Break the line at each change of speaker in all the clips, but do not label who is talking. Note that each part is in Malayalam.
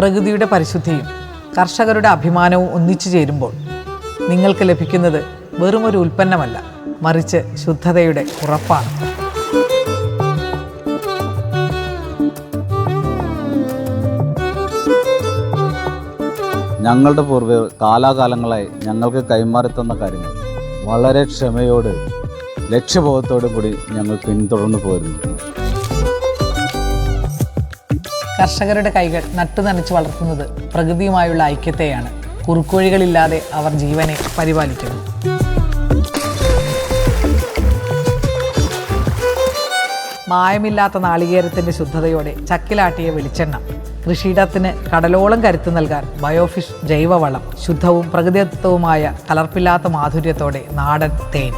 പ്രകൃതിയുടെ പരിശുദ്ധിയും കർഷകരുടെ അഭിമാനവും ഒന്നിച്ചു ചേരുമ്പോൾ നിങ്ങൾക്ക് ലഭിക്കുന്നത് വെറുമൊരു ഉൽപ്പന്നമല്ല, മറിച്ച് ശുദ്ധതയുടെ ഉറപ്പാണ്.
ഞങ്ങളുടെ പൂർവ്വികർ കാലാകാലങ്ങളായി ഞങ്ങൾക്ക് കൈമാറിത്തന്ന കാര്യങ്ങൾ വളരെ ക്ഷമയോട് ലക്ഷ്യബോധത്തോടു കൂടി ഞങ്ങൾ പിന്തുടർന്നു പോരുന്നു.
കർഷകരുടെ കൈകൾ നട്ടുനനച്ച് വളർത്തുന്നത് പ്രകൃതിയുമായുള്ള ഐക്യത്തെയാണ്. കുറുക്കുവഴികളില്ലാതെ അവർ ജീവനെ പരിപാലിക്കുന്നു. മായമില്ലാത്ത നാളികേരത്തിൻ്റെ ശുദ്ധതയോടെ ചക്കിലാട്ടിയ വെളിച്ചെണ്ണ, കൃഷിയിടത്തിന് കടലോളം കരുത്ത് നൽകാൻ ബയോഫിഷ് ജൈവവളം, ശുദ്ധവും പ്രകൃതിദത്തവുമായ കലർപ്പില്ലാത്ത മാധുര്യത്തോടെ നാടൻ തേൻ.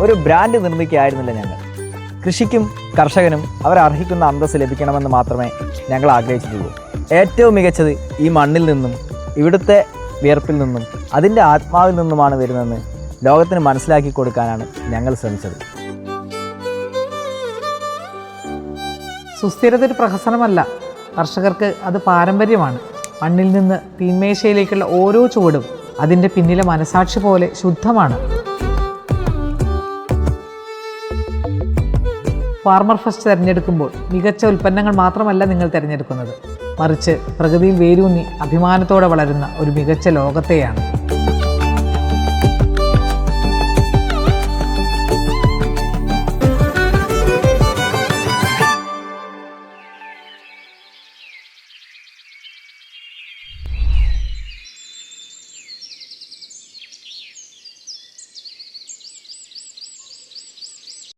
ഒരു ബ്രാൻഡ് നിർമ്മിക്കുകയായിരുന്നില്ല ഞങ്ങൾ. കൃഷിക്കും കർഷകനും അവരർഹിക്കുന്ന അന്തസ്സ് ലഭിക്കണമെന്ന് മാത്രമേ ഞങ്ങൾ ആഗ്രഹിച്ചിട്ടുള്ളൂ. ഏറ്റവും മികച്ചത് ഈ മണ്ണിൽ നിന്നും ഇവിടുത്തെ വിയർപ്പിൽ നിന്നും അതിൻ്റെ ആത്മാവിൽ നിന്നുമാണ് വരുന്നതെന്ന് ലോകത്തിന് മനസ്സിലാക്കി കൊടുക്കാനാണ് ഞങ്ങൾ ശ്രമിച്ചത്.
സുസ്ഥിരത ഒരു പ്രഹസനമല്ല, കർഷകർക്ക് അത് പാരമ്പര്യമാണ്. മണ്ണിൽ നിന്ന് തീന്മേശയിലേക്കുള്ള ഓരോ ചുവടും അതിൻ്റെ പിന്നിലെ മനസാക്ഷി പോലെ ശുദ്ധമാണ്. ഫാർമർ ഫസ്റ്റ് തിരഞ്ഞെടുക്കുമ്പോൾ മികച്ച ഉൽപ്പന്നങ്ങൾ മാത്രമല്ല നിങ്ങൾ തിരഞ്ഞെടുക്കുന്നത്, മറിച്ച് പ്രകൃതിയിൽ വേരൂന്നി അഭിമാനത്തോടെ വളരുന്ന ഒരു മികച്ച ലോകത്തെയാണ്.